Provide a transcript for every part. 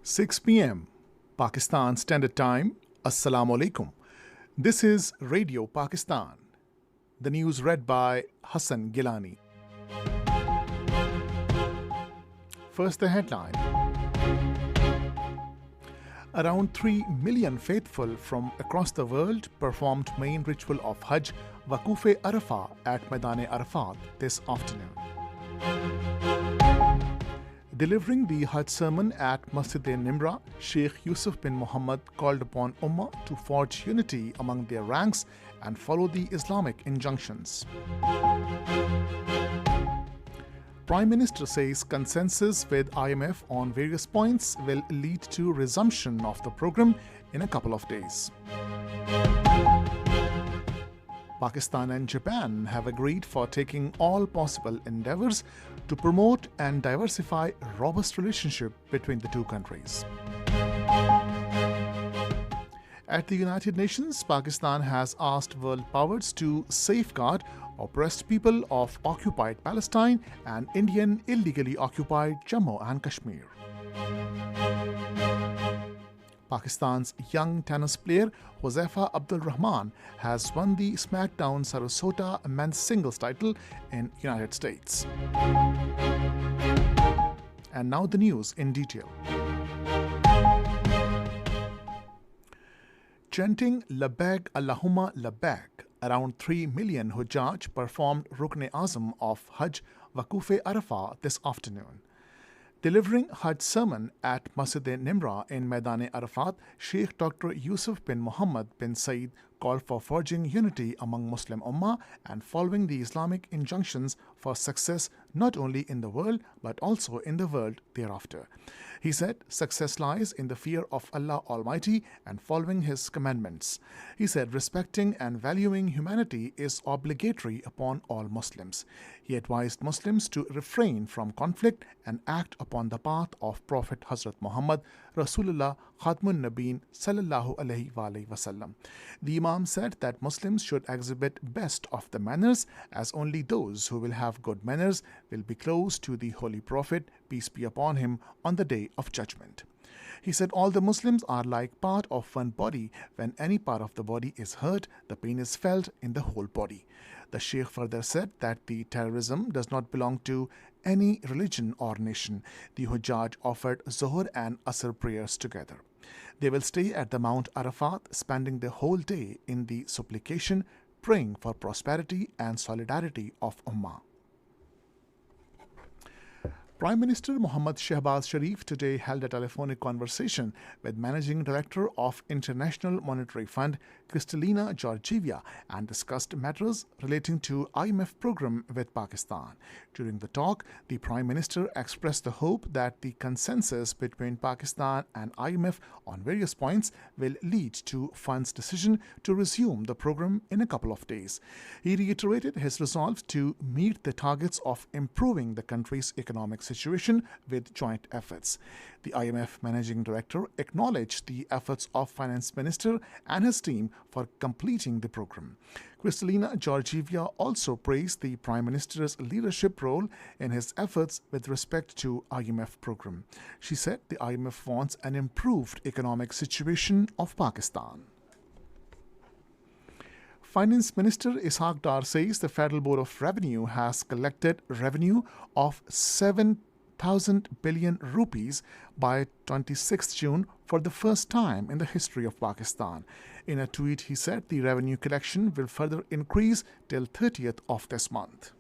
6 p.m. Pakistan Standard Time. Assalamu alaikum. This is Radio Pakistan. The news read by Hassan Gilani. First, the headline. Around 3 million faithful from across the world performed main ritual of Hajj, Waquf Arafah, at Maidan Arafat this afternoon. Delivering the Hajj sermon at Masjid-e-Nimra, Sheikh Yusuf bin Muhammad called upon Ummah to forge unity among their ranks and follow the Islamic injunctions. Prime Minister says consensus with IMF on various points will lead to resumption of the program in a couple of days. Pakistan and Japan have agreed for taking all possible endeavors to promote and diversify robust relationship between the two countries. At the United Nations, Pakistan has asked world powers to safeguard oppressed people of occupied Palestine and Indian illegally occupied Jammu and Kashmir. Pakistan's young tennis player Huzaifa Abdul Rahman has won the SmackDown Sarasota men's singles title in United States. And now the news in detail. Chanting Labbaik Allahumma Labbaik, around 3 million Hujjaj performed Rukn-e-Azam of Hajj Waquf Arafah this afternoon. Delivering Hajj sermon at Masjid-e-Nimra in Maidan Arafat, Sheikh Dr. Yusuf bin Muhammad bin Saeed called for forging unity among Muslim Ummah and following the Islamic injunctions for success not only in the world but also in the world thereafter. He said success lies in the fear of Allah Almighty and following His commandments. He said respecting and valuing humanity is obligatory upon all Muslims. He advised Muslims to refrain from conflict and act upon the path of Prophet Hazrat Muhammad Rasulullah Khatmun Nabeen Sallallahu Alaihi Wasallam. The Imam said that Muslims should exhibit best of the manners, as only those who will have good manners will be close to the Holy Prophet, peace be upon him, on the Day of Judgment. He said all the Muslims are like part of one body. When any part of the body is hurt, the pain is felt in the whole body. The Sheikh further said that the terrorism does not belong to any religion or nation. The Hujjaj offered Zohar and Asr prayers together. They will stay at the Mount Arafat, spending the whole day in the supplication, praying for prosperity and solidarity of Ummah. Prime Minister Mohammad Shehbaz Sharif today held a telephonic conversation with Managing Director of International Monetary Fund, Kristalina Georgieva, and discussed matters relating to IMF program with Pakistan. During the talk, the Prime Minister expressed the hope that the consensus between Pakistan and IMF on various points will lead to fund's decision to resume the program in a couple of days. He reiterated his resolve to meet the targets of improving the country's economic situation with joint efforts. The IMF Managing Director acknowledged the efforts of Finance Minister and his team for completing the program. Kristalina Georgieva also praised the Prime Minister's leadership role in his efforts with respect to IMF program. She said the IMF wants an improved economic situation of Pakistan. Finance Minister Ishaq Dar says the Federal Board of Revenue has collected revenue of 7,000 billion rupees by 26 June for the first time in the history of Pakistan. In a tweet, he said the revenue collection will further increase till 30th of this month.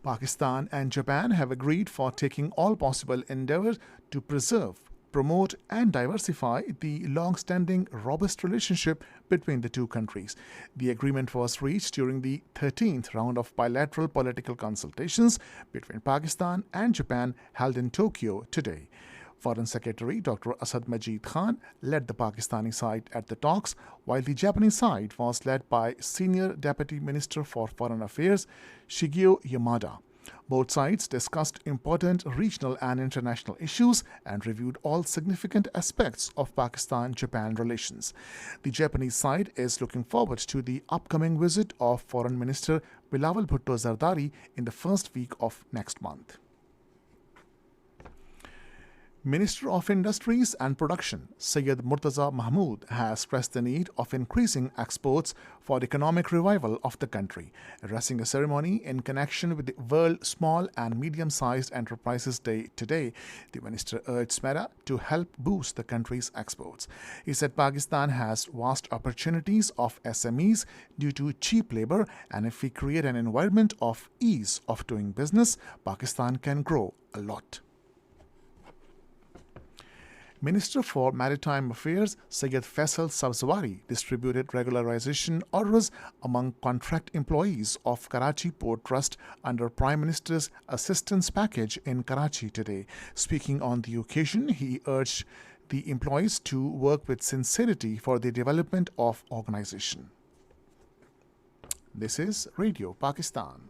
Pakistan and Japan have agreed for taking all possible endeavors to preserve, promote and diversify the long-standing robust relationship between the two countries. The agreement was reached during the 13th round of bilateral political consultations between Pakistan and Japan held in Tokyo today. Foreign Secretary Dr. Asad Majid Khan led the Pakistani side at the talks, while the Japanese side was led by Senior Deputy Minister for Foreign Affairs Shigeo Yamada. Both sides discussed important regional and international issues and reviewed all significant aspects of Pakistan-Japan relations. The Japanese side is looking forward to the upcoming visit of Foreign Minister Bilawal Bhutto Zardari in the first week of next month. Minister of Industries and Production, Syed Murtaza Mahmood, has stressed the need of increasing exports for the economic revival of the country. Addressing a ceremony in connection with the World Small and Medium-Sized Enterprises Day today, the minister urged SMETA to help boost the country's exports. He said Pakistan has vast opportunities of SMEs due to cheap labor, and if we create an environment of ease of doing business, Pakistan can grow a lot. Minister for Maritime Affairs Syed Faisal Sabzwari distributed regularization orders among contract employees of Karachi Port Trust under Prime Minister's assistance package in Karachi today. Speaking on the occasion, he urged the employees to work with sincerity for the development of organization. This is Radio Pakistan.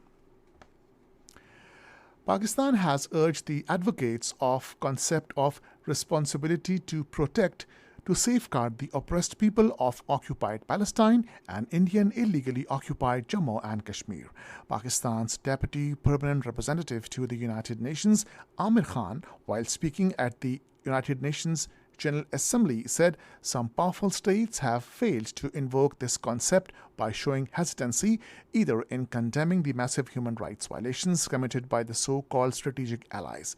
Pakistan has urged the advocates of concept of responsibility to protect, to safeguard the oppressed people of occupied Palestine and Indian illegally occupied Jammu and Kashmir. Pakistan's Deputy Permanent Representative to the United Nations, Amir Khan, while speaking at the United Nations General Assembly, said some powerful states have failed to invoke this concept by showing hesitancy either in condemning the massive human rights violations committed by the so-called strategic allies.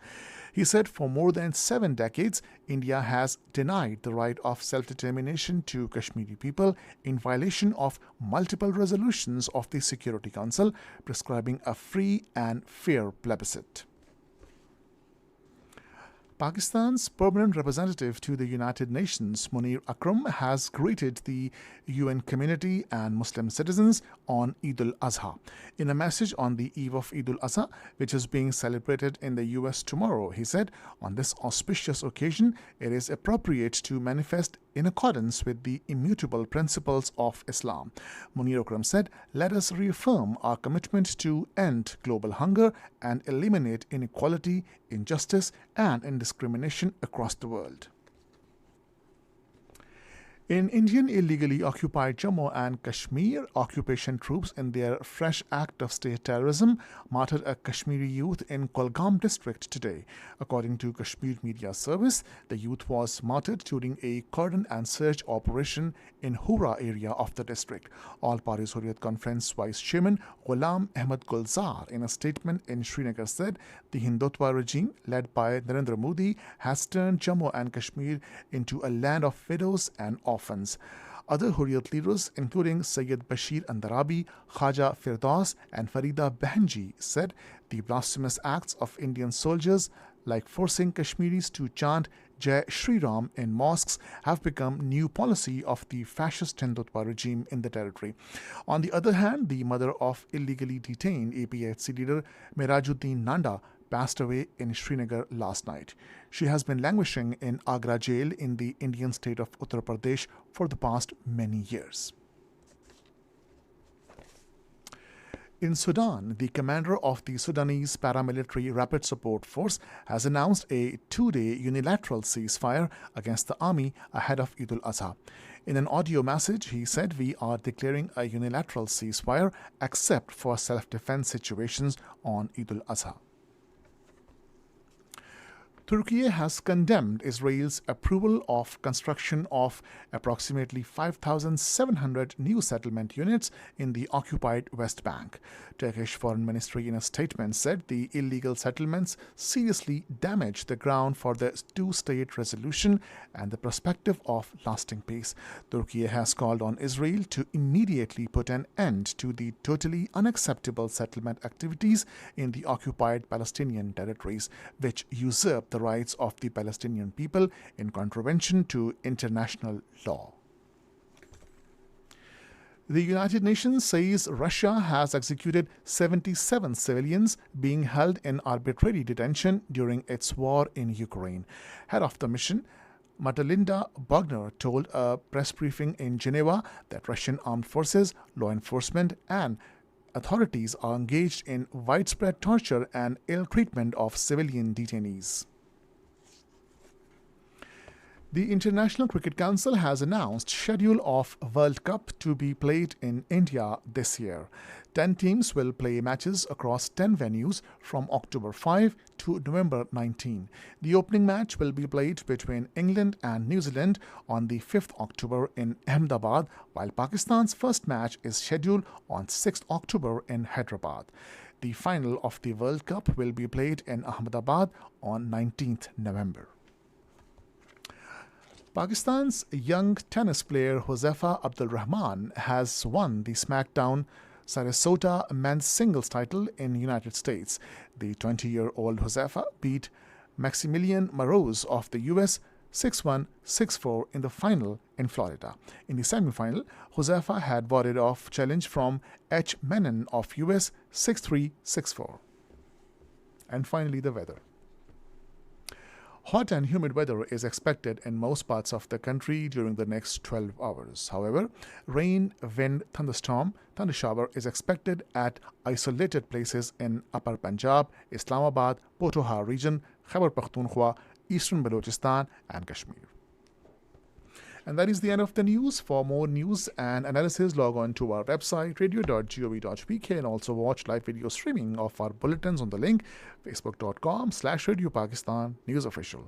He said for more than 7 decades, India has denied the right of self-determination to Kashmiri people in violation of multiple resolutions of the Security Council prescribing a free and fair plebiscite. Pakistan's permanent representative to the United Nations, Munir Akram, has greeted the UN community and Muslim citizens on Eid al-Adha. In a message on the eve of Eid al-Adha, which is being celebrated in the US tomorrow, he said, on this auspicious occasion, it is appropriate to manifest in accordance with the immutable principles of Islam. Munir Akram said, let us reaffirm our commitment to end global hunger and eliminate inequality, injustice, and indiscrimination across the world. In Indian illegally occupied Jammu and Kashmir, occupation troops in their fresh act of state terrorism martyred a Kashmiri youth in Kulgam district today. According to Kashmir Media Service, the youth was martyred during a cordon and search operation in Hura area of the district. All Parties Hurriyat Conference Vice Chairman Ghulam Ahmad Gulzar, in a statement in Srinagar, said the Hindutva regime led by Narendra Modi has turned Jammu and Kashmir into a land of widows and orphans. Other Hurriyat leaders, including Sayyid Bashir Andarabi, Khaja Firdaus, and Farida Behenji, said the blasphemous acts of Indian soldiers, like forcing Kashmiris to chant Jai Shri Ram in mosques, have become new policy of the fascist Hindutva regime in the territory. On the other hand, the mother of illegally detained APHC leader Merajuddin Nanda passed away in Srinagar last night. She has been languishing in Agra jail in the Indian state of Uttar Pradesh for the past many years. In Sudan, the commander of the Sudanese Paramilitary Rapid Support Force has announced a 2-day unilateral ceasefire against the army ahead of Eid al-Adha. In an audio message, he said, "We are declaring a unilateral ceasefire except for self-defense situations on Eid al-Adha." Turkey has condemned Israel's approval of construction of approximately 5,700 new settlement units in the occupied West Bank. Turkish Foreign Ministry in a statement said the illegal settlements seriously damage the ground for the two-state resolution and the perspective of lasting peace. Turkey has called on Israel to immediately put an end to the totally unacceptable settlement activities in the occupied Palestinian territories, which usurp the rights of the Palestinian people in contravention to international law. The United Nations says Russia has executed 77 civilians being held in arbitrary detention during its war in Ukraine. Head of the mission, Matalinda Bogner, told a press briefing in Geneva that Russian armed forces, law enforcement, and authorities are engaged in widespread torture and ill treatment of civilian detainees. The International Cricket Council has announced schedule of World Cup to be played in India this year. 10 teams will play matches across 10 venues from October 5 to November 19. The opening match will be played between England and New Zealand on the 5th October in Ahmedabad, while Pakistan's first match is scheduled on 6th October in Hyderabad. The final of the World Cup will be played in Ahmedabad on 19th November. Pakistan's young tennis player Huzaifa Abdul Rahman has won the SmackDown Sarasota men's singles title in the United States. The 20-year-old Huzaifa beat Maximilian Moroz of the US 6-1, 6-4 in the final in Florida. In the semi-final, Huzaifa had warded off challenge from H. Menon of US 6-3, 6-4. And finally, the weather. Hot and humid weather is expected in most parts of the country during the next 12 hours. However, rain, wind, thundershower is expected at isolated places in Upper Punjab, Islamabad, Pothohar region, Khyber Pakhtunkhwa, Eastern Balochistan, and Kashmir. And that is the end of the news. For more news and analysis, log on to our website radio.gov.pk and also watch live video streaming of our bulletins on the link facebook.com/Radio Pakistan News Official.